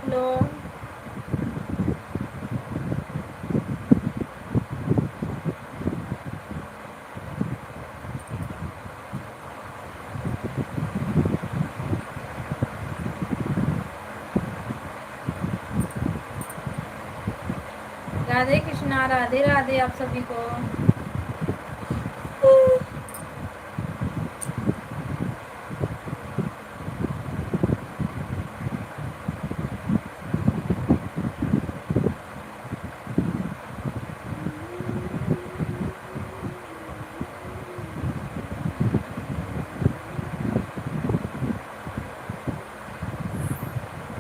आप लोग? राधे कृष्णा, राधे राधे आप सभी को।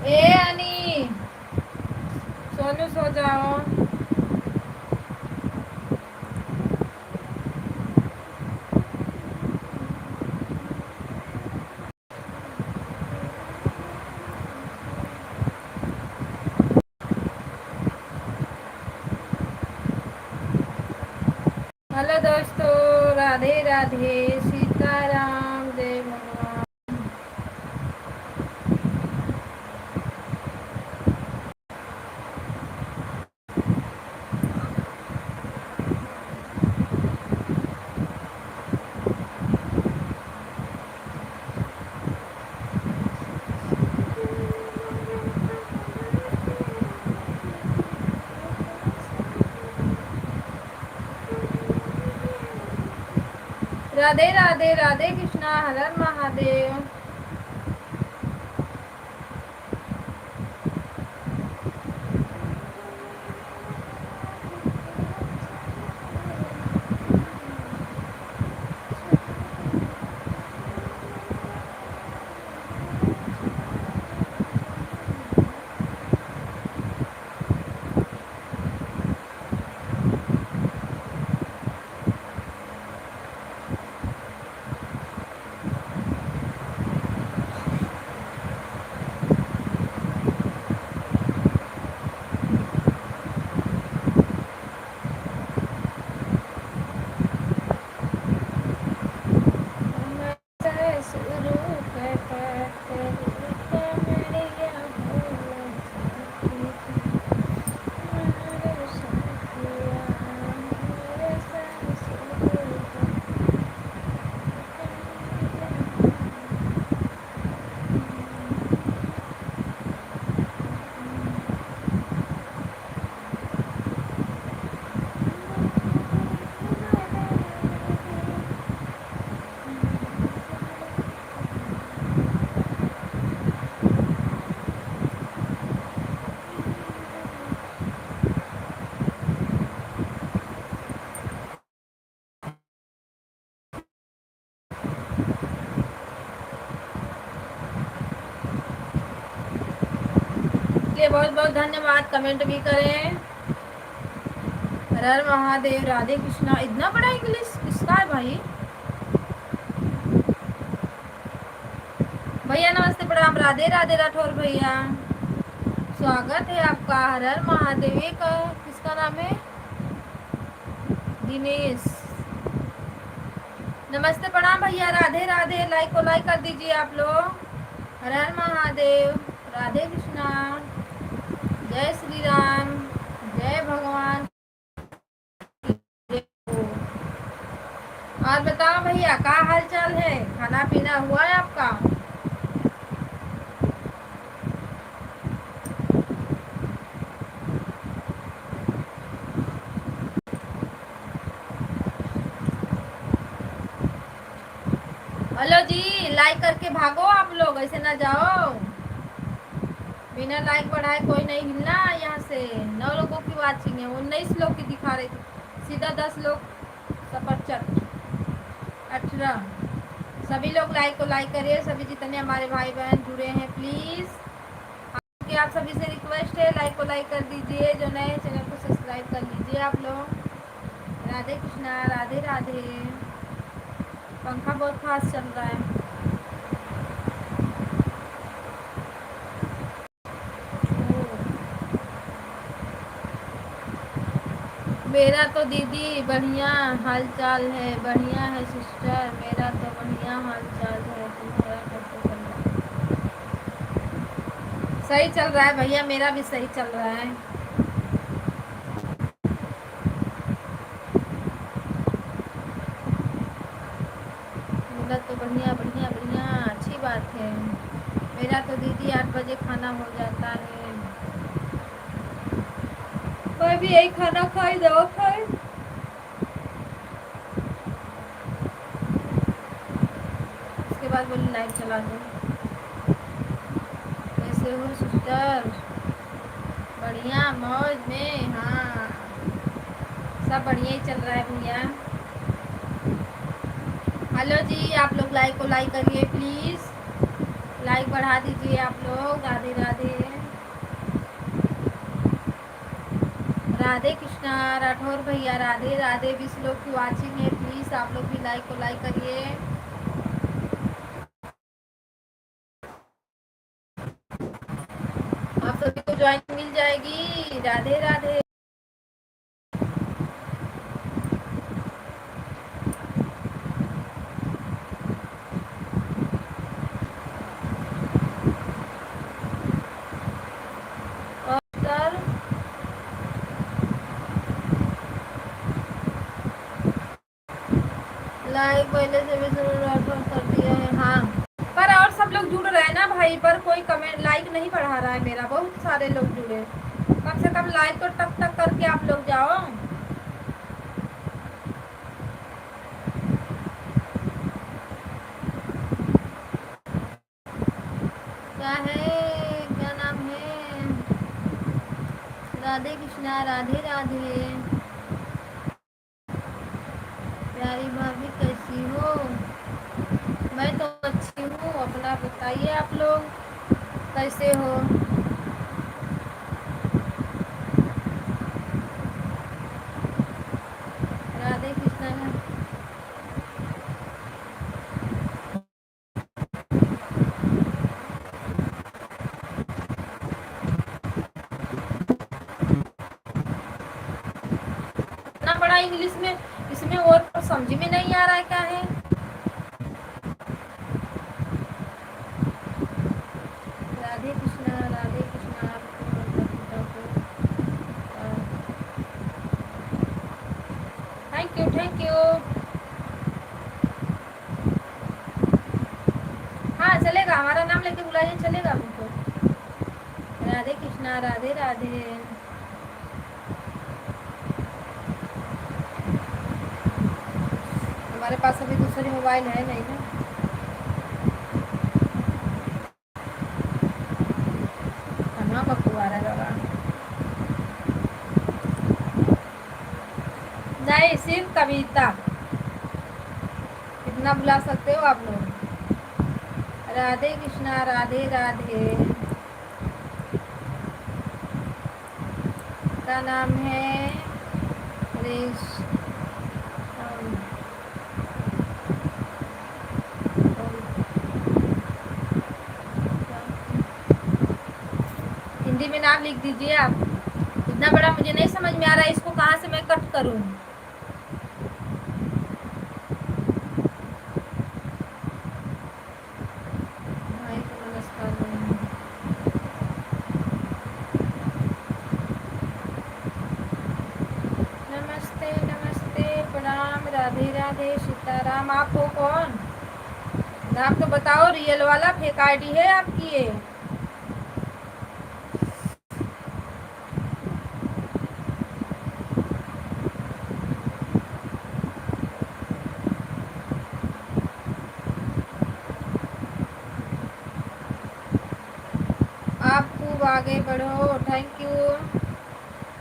ए अनी, सोनू सो जाओ। हेलो दोस्तों, राधे राधे, सीताराम, जय भगवान। राधे राधे, राधे कृष्णा, हर हर महादेव। बहुत बहुत धन्यवाद, कमेंट भी करें। हर हर महादेव, राधे कृष्णा। इतना बड़ा इंग्लिश किसका है भाई? भैया नमस्ते, प्रणाम, राधे राधे राठौर भैया, स्वागत है आपका। हर हर महादेव। एक किसका नाम है? दिनेश। नमस्ते प्रणाम भैया, राधे राधे। लाइक को लाइक कर दीजिए आप लोग। हर हर महादेव, राधे कृष्णा, जय श्री राम, जय भगवान। और बताओ भैया, क्या हाल चाल है? खाना पीना हुआ है आपका? हेलो जी, लाइक करके भागो आप लोग, ऐसे ना जाओ। बिना लाइक बढ़ाए कोई नहीं हिलना यहाँ से। 9 लोगों की वाचिंग है, 19 लोग की दिखा रही थी, सीधा 10 लोग सपरचट 18। सभी लोग लाइक को लाइक करिए, सभी जितने हमारे भाई बहन जुड़े हैं प्लीज आप सभी से रिक्वेस्ट है, लाइक को लाइक कर दीजिए। जो नए चैनल को सब्सक्राइब कर लीजिए आप लोग। राधे कृष्णा, राधे राधे। पंखा बहुत फास्ट चल रहा है। मेरा तो दीदी बढ़िया हाल चाल है, बढ़िया है सिस्टर, मेरा तो बढ़िया हाल चाल है। सही चल रहा है भैया, मेरा भी सही चल रहा है। मेरा तो बढ़िया बढ़िया बढ़िया, अच्छी बात है। मेरा तो दीदी 8 बजे खाना हो जाता है। मैं भी यही खाना खाई, दवा खाई। उसके बाद बोली लाइट चला दो। कैसे हो सिस्टर? बढ़िया मौज में, हाँ सब बढ़िया ही चल रहा है भैया। हेलो जी, आप लोग लाइक को लाइक करिए प्लीज़, लाइक बढ़ा दीजिए आप लोग। राधे राधे। राधे कृष्णा राठौर भैया, राधे राधे। 20 लोग की वाचिंग है, प्लीज़ आप लोग भी लाइक को लाइक करिए। आप सभी को ज्वाइन मिल जाएगी। राधे राधे। और सर लाइक पहले से भी रेफर कर दिया है, हाँ। पर और सब लोग जुड़ रहे हैं ना भाई, पर कोई कमेंट लाइक नहीं बढ़ा रहा है मेरा। बहुत सारे लोग जुड़े, कम से कम लाइक तो टक टक करके आप लोग जाओ। क्या है, क्या नाम है? राधे कृष्णा राधे राधे। प्यारी भाभी कैसी हो? मैं तो अच्छी हूँ, अपना बताइए आप लोग कैसे हो? राधे कृष्णा। इतना बड़ा इंग्लिश में इसमें और समझ में नहीं आ रहा है क्या है? Radhe Krishna Radhe Krishna. Thank you thank you. हाँ चलेगा, हमारा नाम लेके बुलाइए, चलेगा हमको। राधे कृष्णा राधे राधे। हमारे पास अभी दूसरी मोबाइल है नहीं ना। कहाँ बकवा रहा है बाबा? नहीं, सिर्फ कविता। कितना बुला सकते हो आप लोग? राधे कृष्णा राधे राधे। का नाम है रेश। हिंदी में नाम लिख दीजिए आप। इतना बड़ा मुझे नहीं समझ में आ रहा है, इसको कहाँ से मैं कट करूँ? भाई को नमस्कार बोलूं। नमस्ते नमस्ते प्रणाम राधे राधे सीताराम। आप हो कौन? नाम तो बताओ, रियल वाला फेक आईडी है आपकी ये? आप खूब आगे बढ़ो, थैंक यू।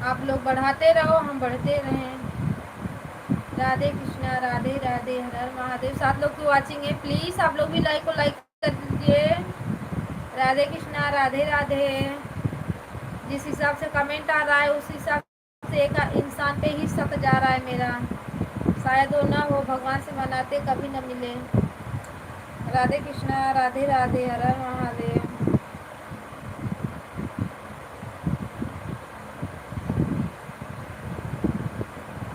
आप लोग बढ़ाते रहो, हम बढ़ते रहें। राधे कृष्णा राधे राधे। हर हर महादेव। 7 लोग की वाचिंग है, प्लीज आप लोग भी लाइक को लाइक कर दीजिए। राधे कृष्णा राधे राधे। जिस हिसाब से कमेंट आ रहा है उस हिसाब से एक इंसान पे ही शक जा रहा है मेरा। शायद वो ना हो, भगवान से मनाते कभी न मिले। राधे कृष्णा राधे राधे। हर हर महादेव।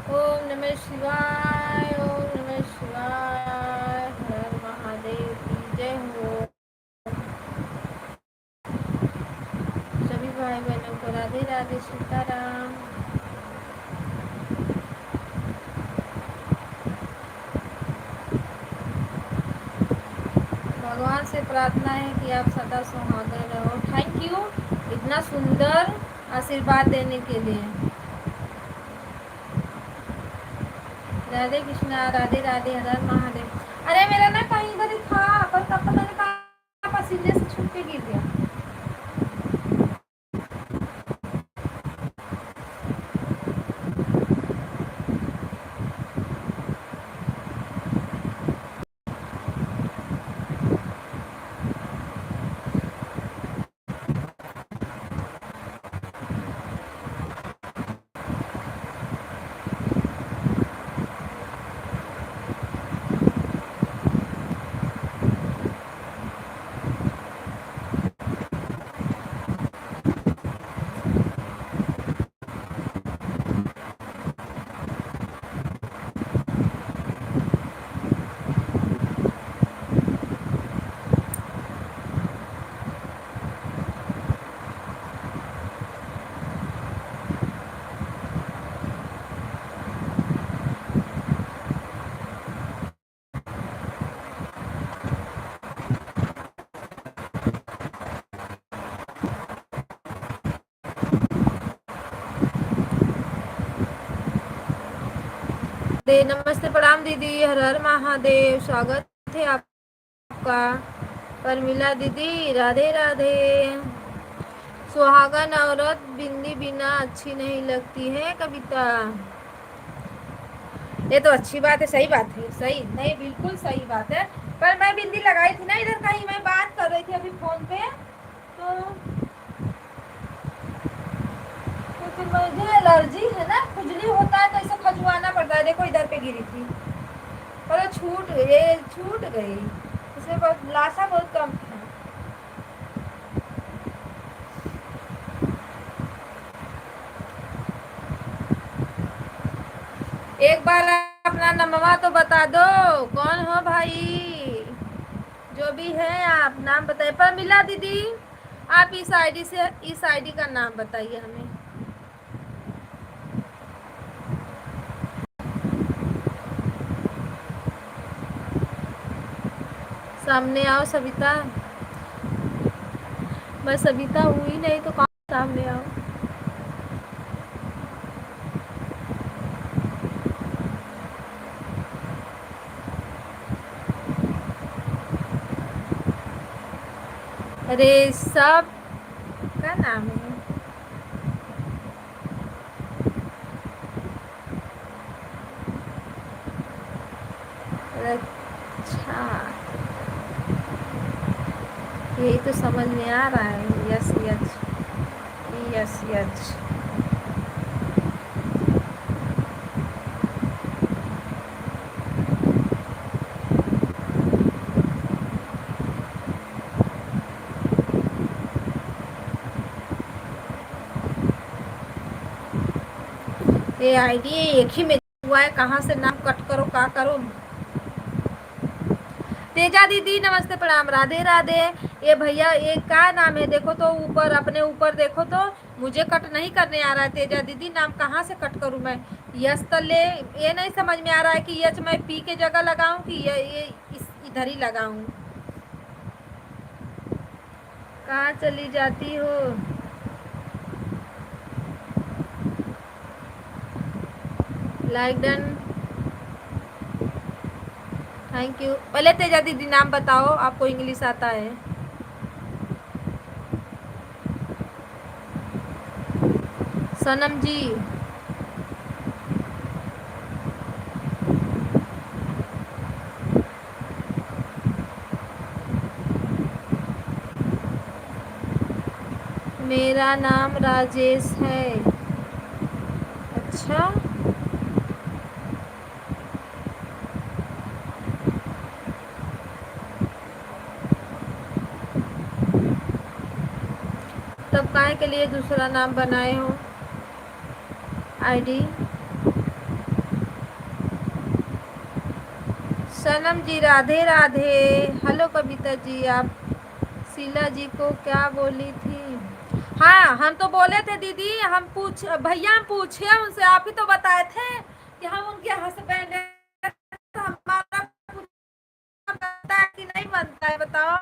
ओम नमः शिवाय, ओम नमः शिवाय। हर हर महादेव की जय हो। भाई बहनों को राधे राधे सीताराम। भगवान से प्रार्थना है कि आप सदा सुहागन रहो। थैंक यू इतना सुंदर आशीर्वाद देने के लिए। राधे कृष्णा, राधे राधे, हर हर महादेव। अरे मेरा ना कहीं इधर ही था पर कब पता नहीं कहाँ पसीने से छूट के गिर गया। नमस्ते, प्रणाम दीदी, हर हर महादेव। स्वागत है आपका। परमिला दीदी राधे राधे। सुहागन औरत बिंदी बिना अच्छी नहीं लगती है कविता। ये तो अच्छी बात है, सही बात है, सही नहीं, बिल्कुल सही बात है। पर मैं बिंदी लगाई थी ना इधर, कहीं मैं बात कर रही थी अभी फोन पे, तो फिर मुझे एलर्जी है ना, खुजली होता है तो इसे खजुआना पड़ता है। देखो इधर पे गिरी थी पर छूट गई। इसमें बहुत लाशा बहुत कम था। एक बार अपना नमवा तो बता दो, कौन हो भाई? जो भी है आप नाम बताइए। पर मिला दीदी आप इस आईडी का नाम बताइए हमें। सामने आओ सविता। मैं सविता हुई नहीं तो कहाँ सामने आओ। अरे सब का नाम है। अच्छा, यही तो समझ में आ रहा है। Yes yes yes yes. ये आईडी एक ही में हुआ है, कहाँ से नाम कट करो का करो। तेजा दीदी नमस्ते, प्रणाम, राधे राधे। ये भैया ये क्या नाम है? देखो तो ऊपर, अपने ऊपर देखो तो। मुझे कट नहीं करने आ रहा है तेजा दीदी, नाम कहाँ से कट करूँ मैं? यस तले ये नहीं समझ में आ रहा है कि यच मैं पी के जगह लगाऊं कि ये इधर ही लगाऊं। कहाँ चली जाती हो? Like done, thank you. पहले तेजा दीदी नाम बताओ, आपको इंग्लिश आता है? सनम जी, मेरा नाम राजेश है। अच्छा, तब काहे के लिए दूसरा नाम बनाए हो आईडी? सनम जी राधे राधे। हेलो कविता जी, आप शीला जी को क्या बोली थी? हाँ, हम तो बोले थे दीदी, हम पूछ भैया हम पूछे उनसे, आप ही तो बताए थे कि हम उनके हस्बैंड हैं, तो हमारा बनता है कि नहीं बनता है बताओ।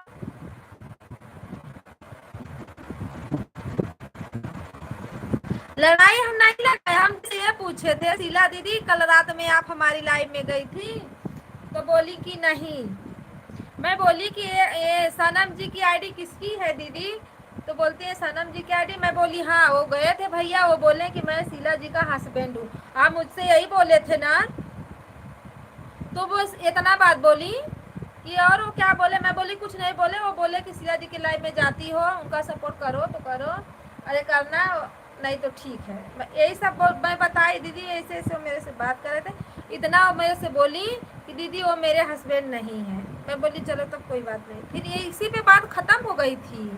लड़ाई हम नहीं लगाए, हम तो ये पूछे थे शीला दीदी कल रात में आप हमारी लाइव में गई थी, तो बोली कि नहीं। मैं बोली कि ये सनम जी की आईडी किसकी है दीदी, तो बोलती है सनम जी की आईडी। मैं बोली हाँ वो गए थे भैया, वो बोले कि मैं शीला जी का हस्बैंड हूँ। आप मुझसे यही बोले थे ना, तो वो इतना बात बोली कि और वो क्या बोले। मैं बोली कुछ नहीं बोले, वो बोले कि शीला जी की लाइफ में जाती हो, उनका सपोर्ट करो तो करो, अरे करना नहीं तो ठीक है। मैं यही सब मैं बताई दीदी, ऐसे ऐसे वो मेरे से बात कर रहे थे, इतना वो मेरे से बोली कि दीदी वो मेरे हस्बैंड नहीं है। मैं बोली चलो तब कोई बात नहीं, फिर ये इसी पे बात खत्म हो गई थी।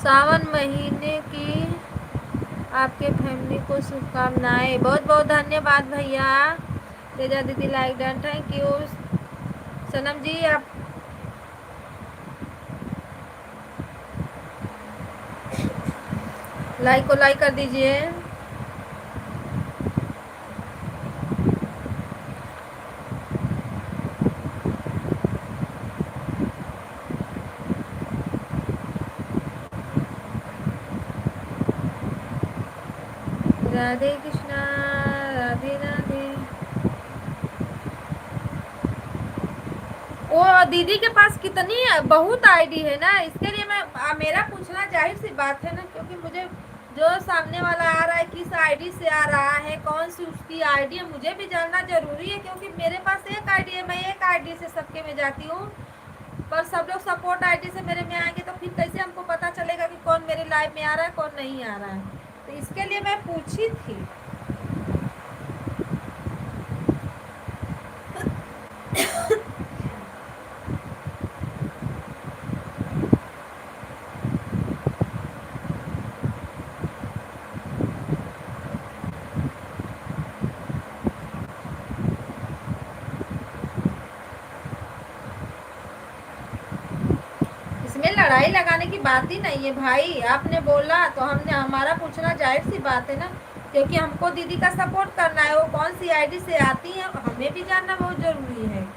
सावन महीने की आपके फैमिली को शुभकामनाएं। बहुत बहुत धन्यवाद भैया। तेजा दीदी लाइक डन, थैंक यू। सनम जी आप लाइक को लाइक कर दीजिए। राधे कृष्णा, राधे राधे। वो दीदी के पास कितनी है, बहुत आईडी है ना, इसके लिए मैं मेरा पूछना जाहिर सी बात है ना, क्योंकि मुझे जो सामने वाला आ रहा है किस आईडी से आ रहा है, कौन सी उसकी आईडी है, मुझे भी जानना जरूरी है। क्योंकि मेरे पास एक आईडी है, मैं एक आईडी से सबके में जाती हूँ, पर सब लोग सपोर्ट आईडी से मेरे में आएंगे तो फिर कैसे हमको पता चलेगा कि कौन मेरे लाइव में आ रहा है कौन नहीं आ रहा है। तो इसके लिए मैं पूछी थी। इसमें लड़ाई लगाने की बात ही नहीं है भाई, आपने बोला तो हमने, हमारा पूछना जाहिर सी बात है ना, क्योंकि हमको दीदी का सपोर्ट करना है। वो कौन सी आईडी से आती है हमें भी जानना बहुत जरूरी है।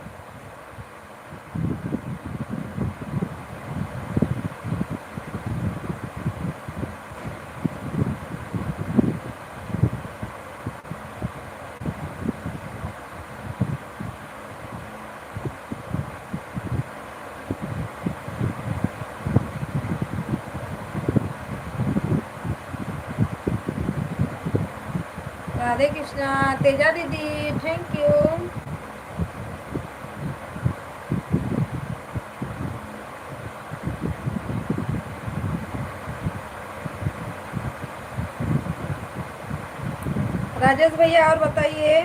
राधे कृष्णा, तेजा दीदी थैंक यू। राजेश भैया और बताइए।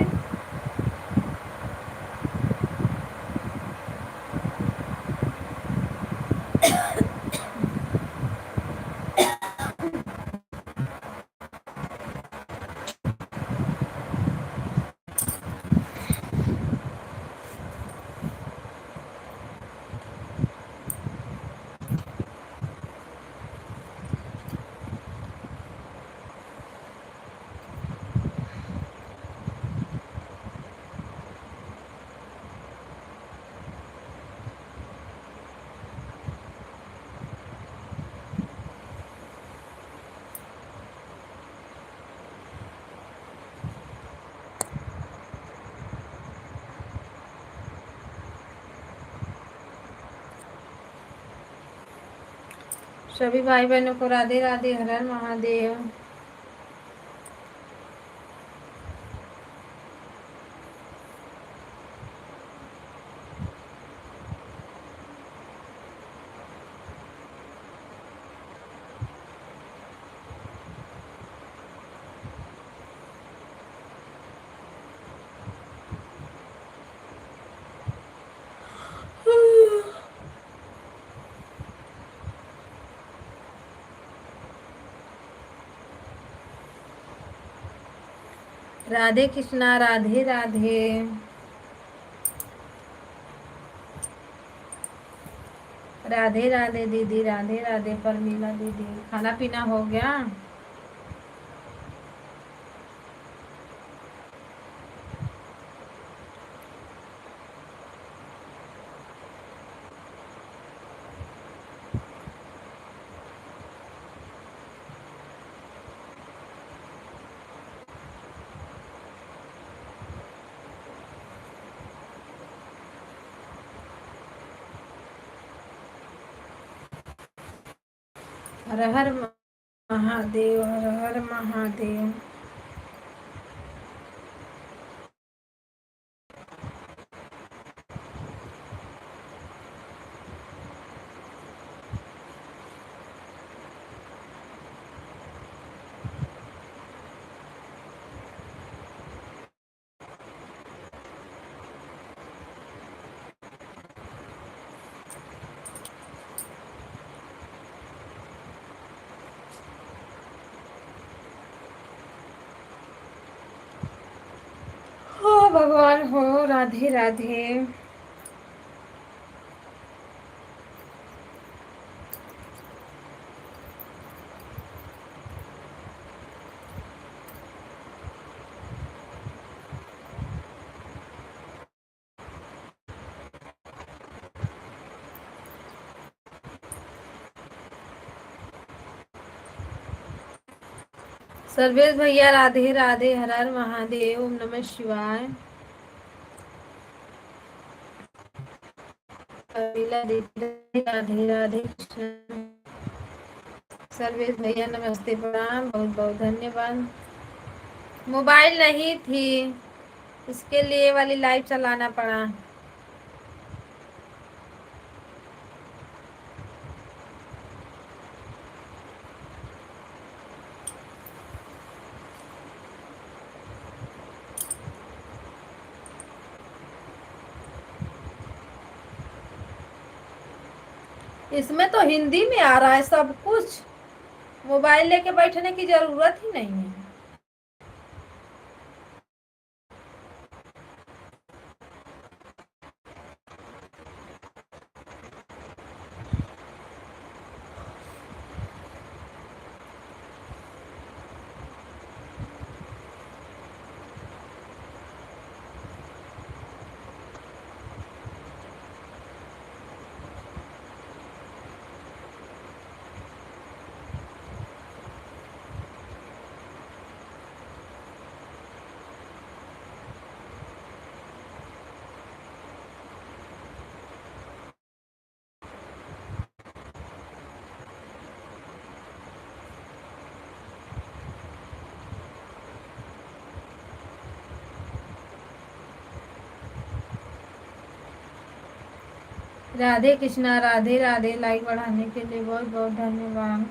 सभी भाई बहनों को राधे राधे, हर हर महादेव। राधे कृष्णा, राधे राधे। राधे राधे दीदी, राधे राधे परमीला दीदी। खाना पीना हो गया? हर हर महादेव, हर हर महादेव। हो भगवान हो, राधे राधे। सर्वेश भैया राधे राधे, हर हर महादेव, ओम नमः शिवाय। परमीला दीदी राधे राधे कृष्ण। सर्वेश भैया नमस्ते, प्रणाम, बहुत बहुत धन्यवाद। मोबाइल नहीं थी, इसके लिए वाली लाइव चलाना पड़ा। इसमें तो हिंदी में आ रहा है सब कुछ, मोबाइल लेके बैठने की जरूरत ही नहीं है। राधे कृष्णा, राधे राधे। लाइक बढ़ाने के लिए बहुत बहुत धन्यवाद।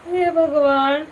हे भगवान।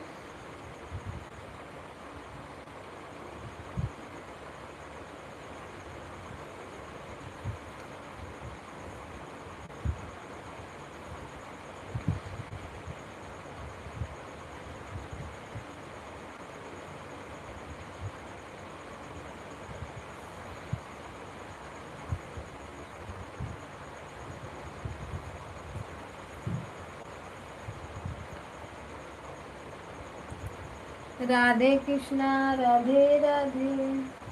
राधे कृष्णा, राधे राधे।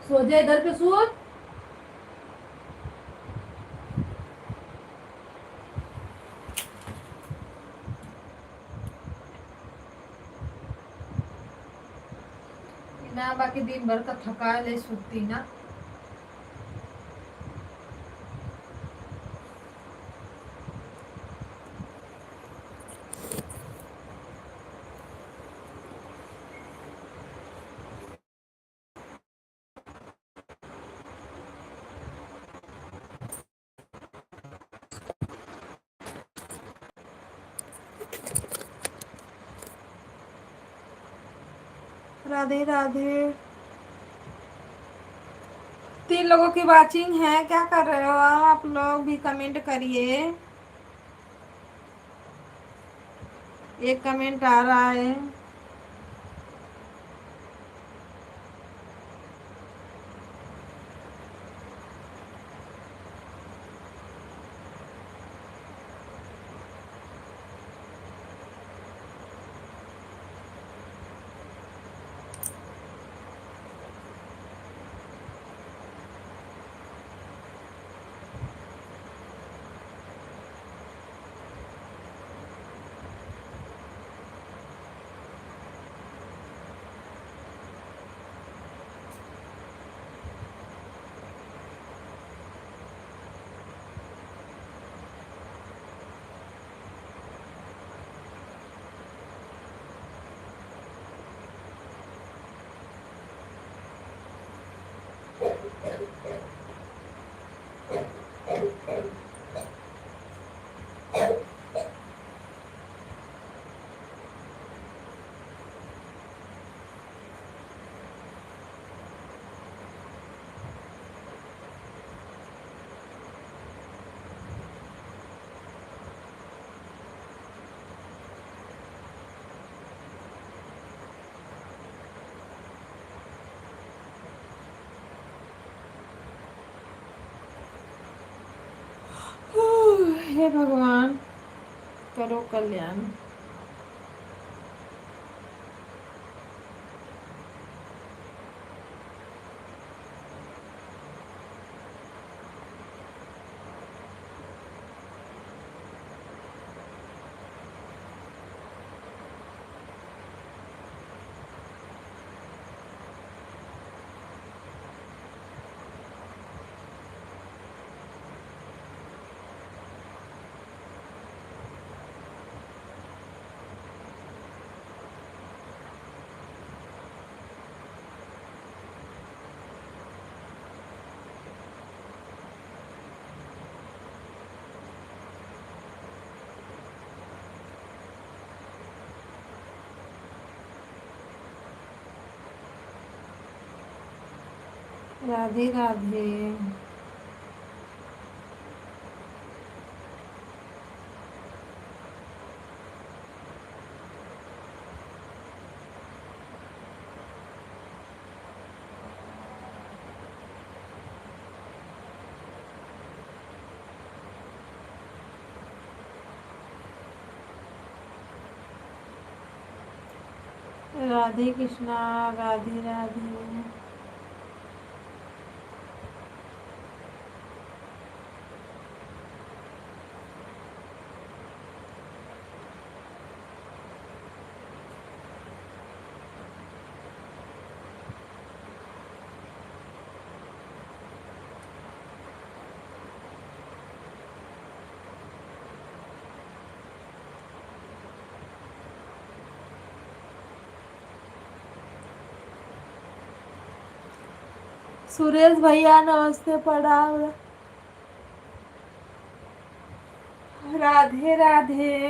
सो जा इधर पे सूत। ना बाकी दिन भर का थका ले सुती ना। राधे राधे। 3 लोगों की वाचिंग है, क्या कर रहे हो आप लोग भी कमेंट करिए। एक कमेंट आ रहा है। हे भगवान, करो कल्याण। राधे राधे। राधे कृष्णा। राधे राधे। सुरेश भैया नमस्ते, प्रणाम। राधे राधे।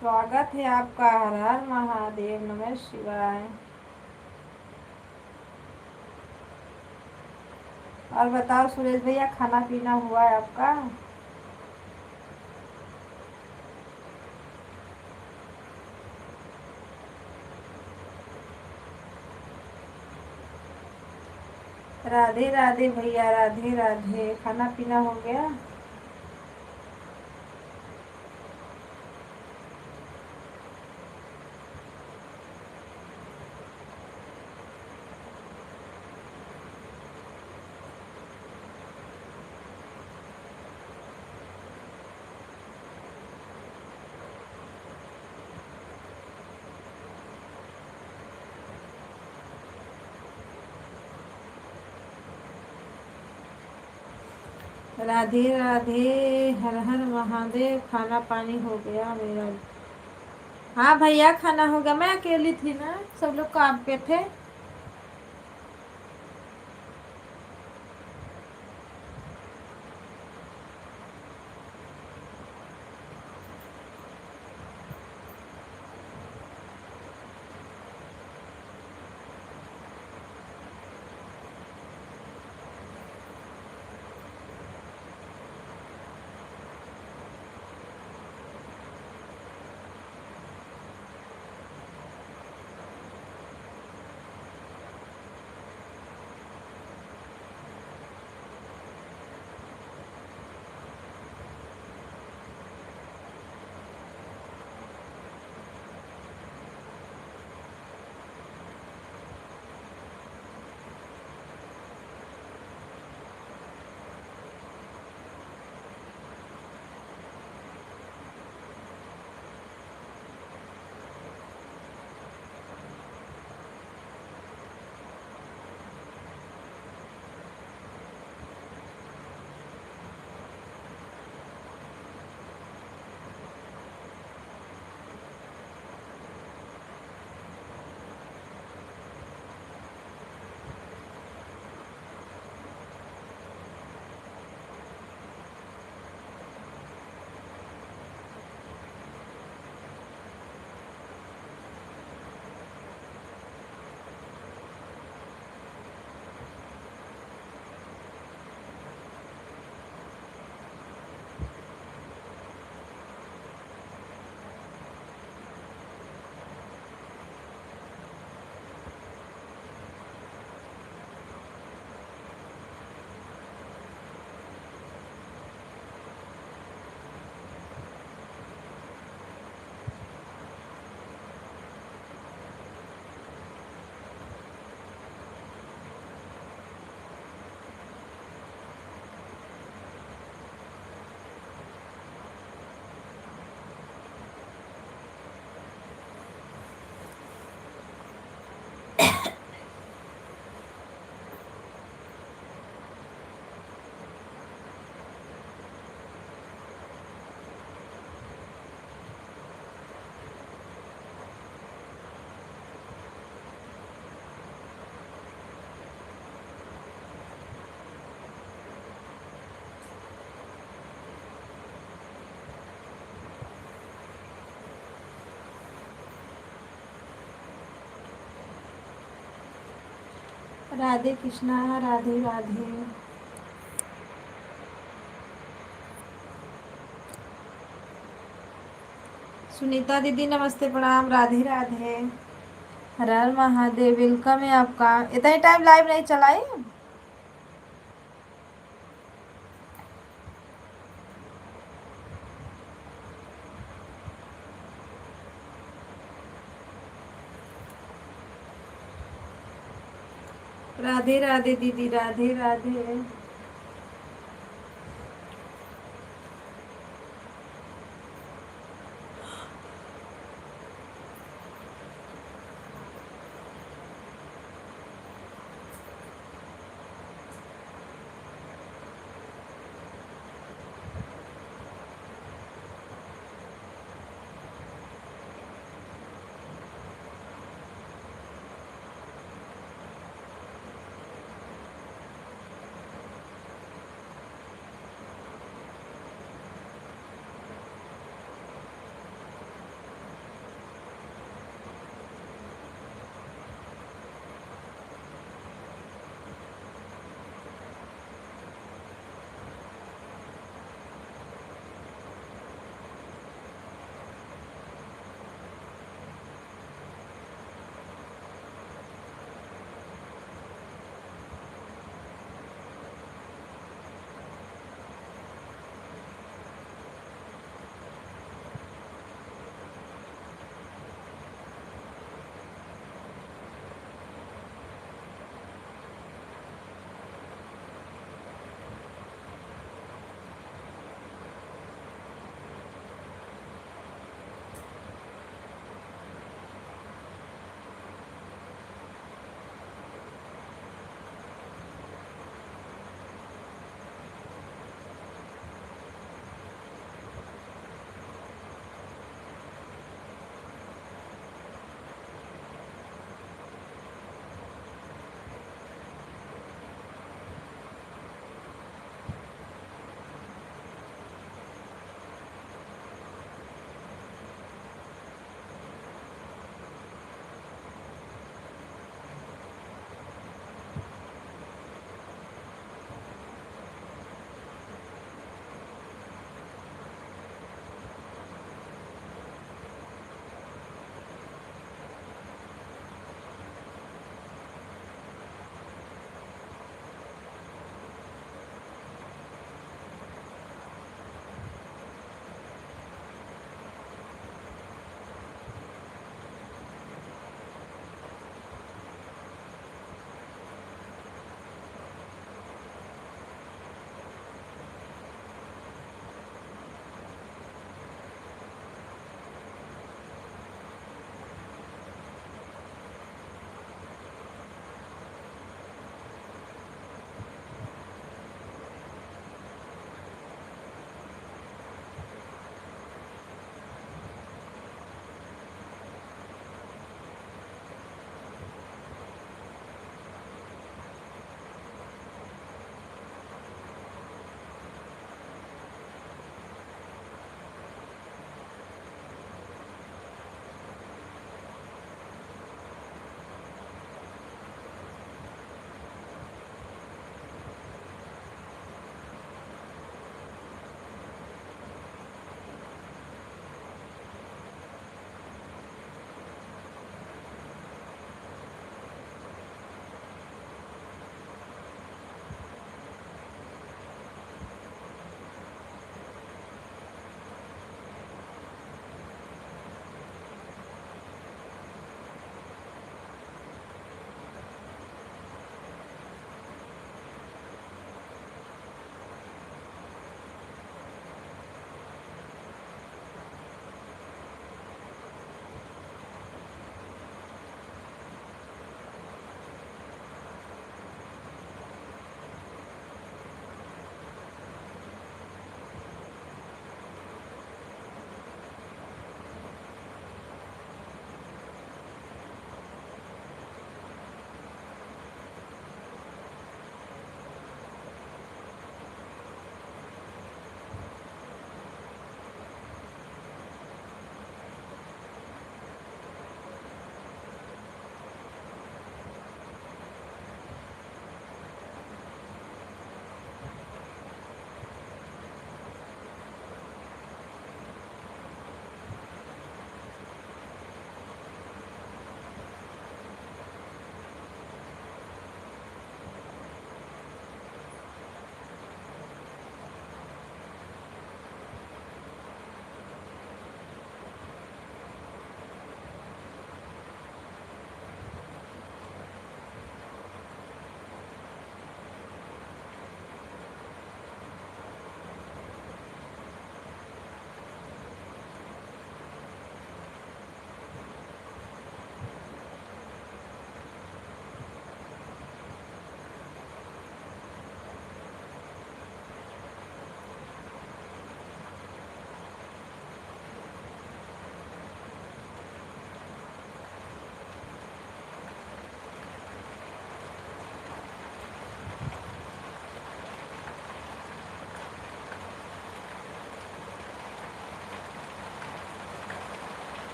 स्वागत है आपका। हर हर महादेव, नमः शिवाय। और बताओ सुरेश भैया, खाना पीना हुआ है आपका? राधे राधे भैया, राधे राधे। खाना पीना हो गया? राधे राधे। हर हर महादेव। खाना पानी हो गया मेरा? हाँ भैया, खाना हो गया। मैं अकेली थी ना, सब लोग काम पे थे। राधे कृष्णा। राधे राधे। सुनीता दीदी नमस्ते, प्रणाम। राधे राधे। हर हर महादेव। वेलकम है आपका। इतना ही टाइम लाइव नहीं चलाई। राधे राधे दीदी। राधे राधे।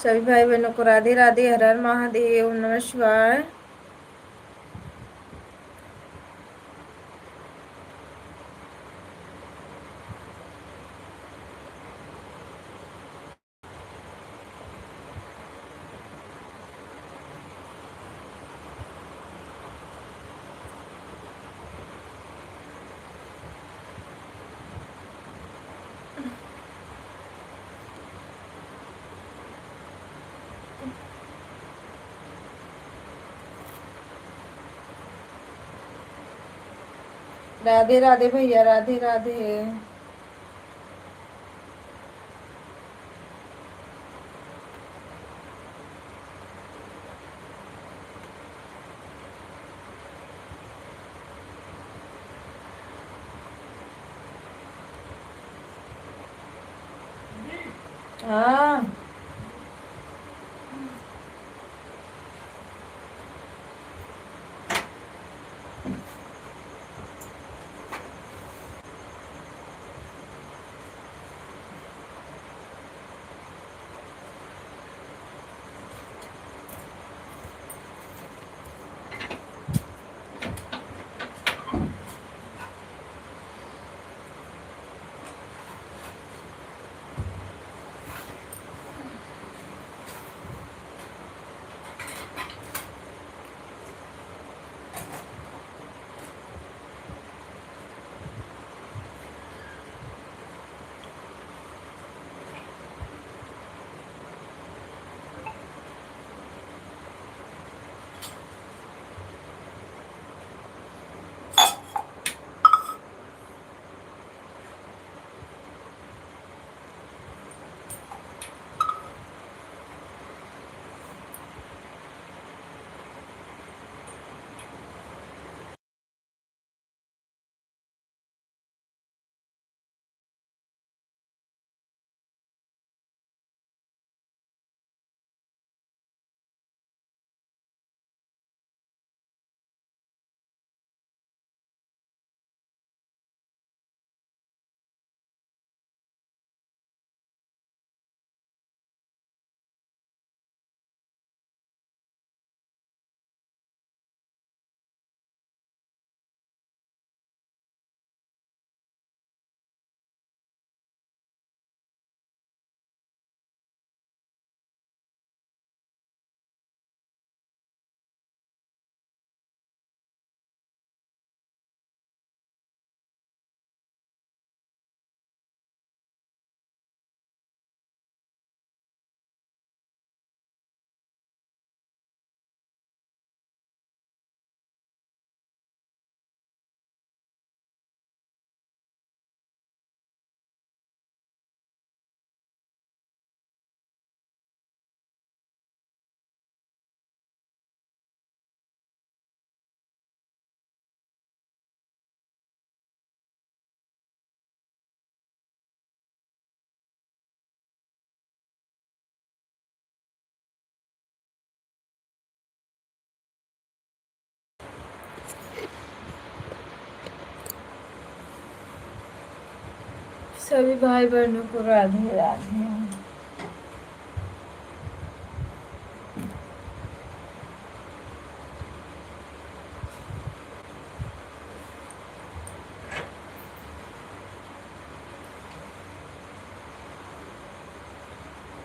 सभी भाई बहनों को राधे राधे, हर हर महादेव, नमः शिवाय। राधे राधे भैया, राधे राधे। हाँ, सभी भाई बहनों को राधे राधे।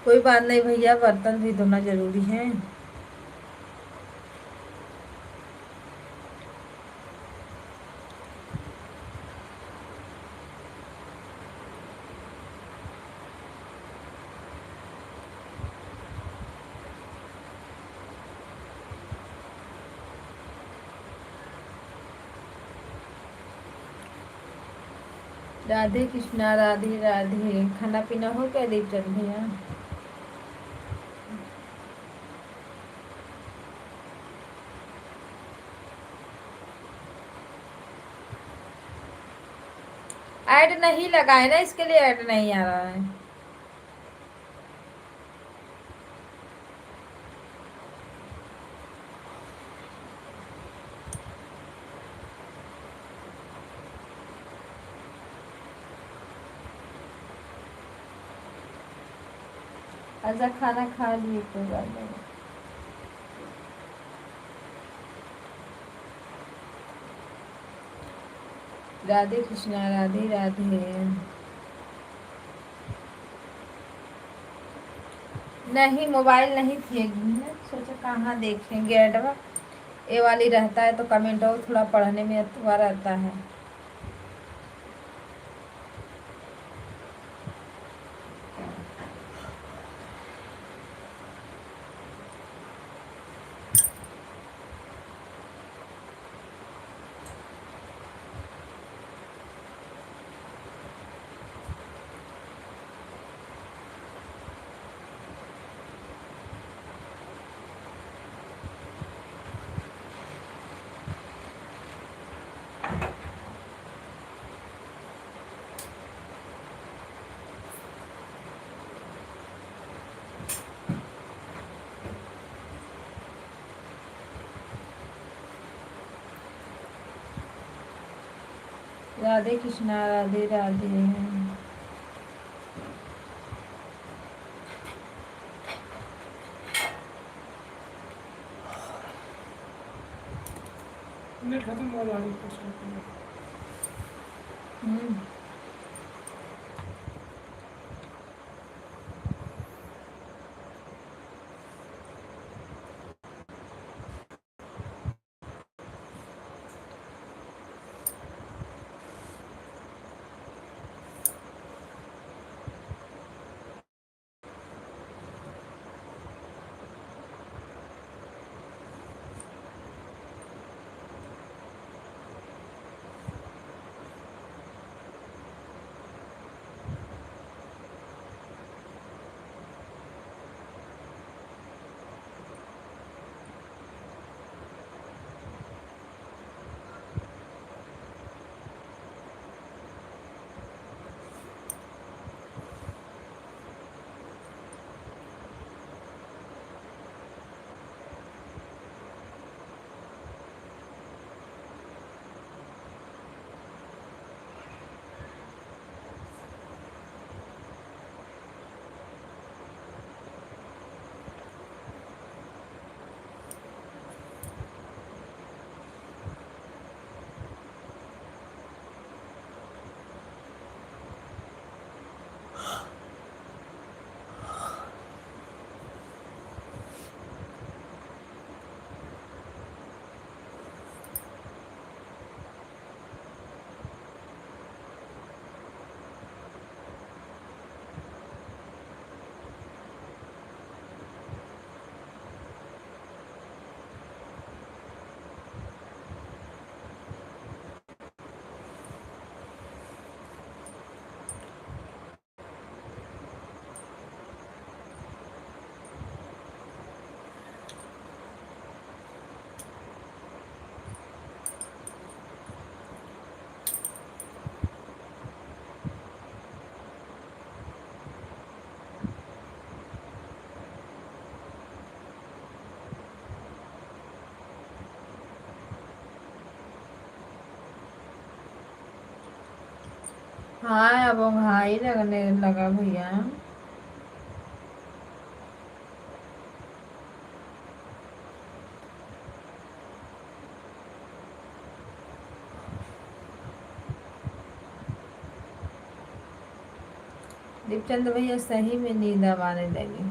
कोई बात नहीं भैया, बर्तन भी धोना जरूरी है। राधे कृष्णा, राधे राधे। खाना पीना हो क्या दीपचंद भैया? ऐड नहीं लगा है ना, इसके लिए ऐड नहीं आ रहा है। अच्छा खाना खा लिए कोई बात नहीं। राधे कृष्णा, राधे राधे। नहीं मोबाइल नहीं थी, सोचा कहाँ देखेंगे एडवा, ये वाली रहता है तो कमेंट और थोड़ा पढ़ने में अच्छा रहता है। राधे कृष्णा, राधे राधे। नेट खत्म हो रहा है कुछ हम्म। हाँ अब हाई लगने लगा भैया। दीपचंद भैया सही में नींद अब आने लगी।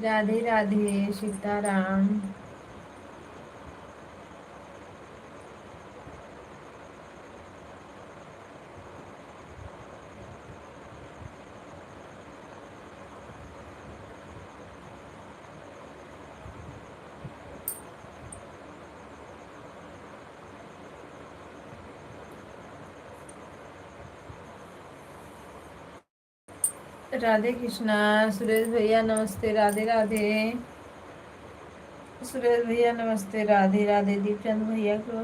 राधे राधे सीताराम। राधे कृष्णा। सुरेश भैया नमस्ते, राधे राधे। सुरेश भैया नमस्ते, राधे राधे। दीपचंद भैया को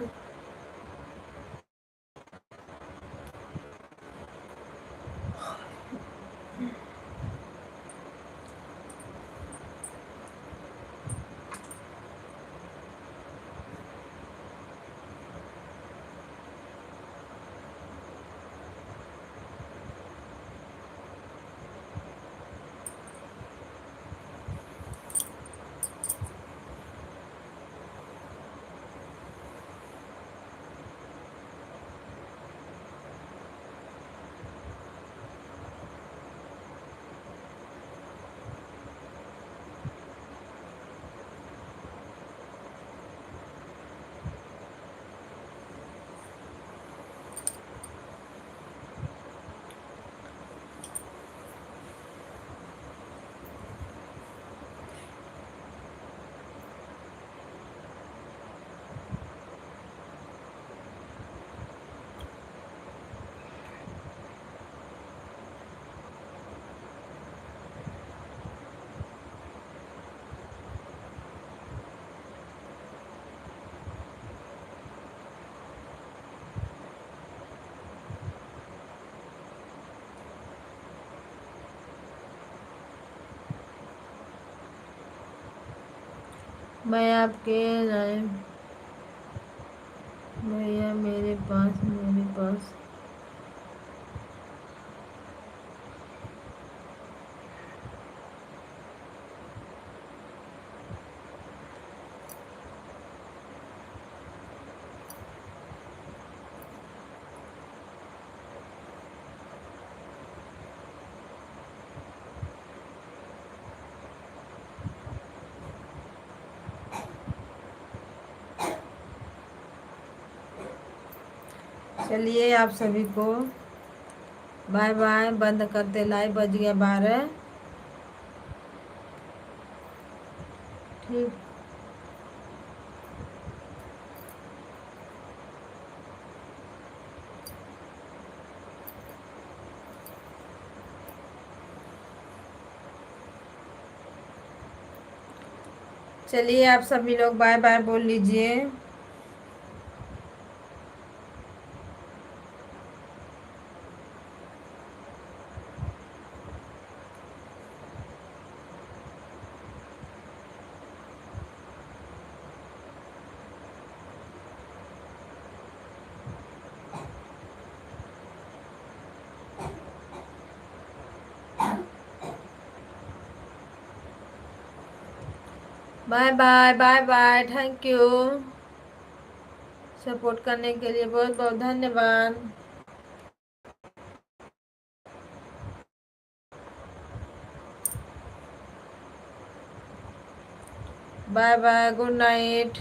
मैं आपके भैया मेरे पास चलिए आप सभी को बाय बाय। बंद करते, लाइव बज गया 12। ठीक। चलिए आप सभी लोग बाय बाय बोल लीजिए। Bye bye bye bye. Thank you support करने के लिए, बहुत बहुत धन्यवाद। Bye bye, good night.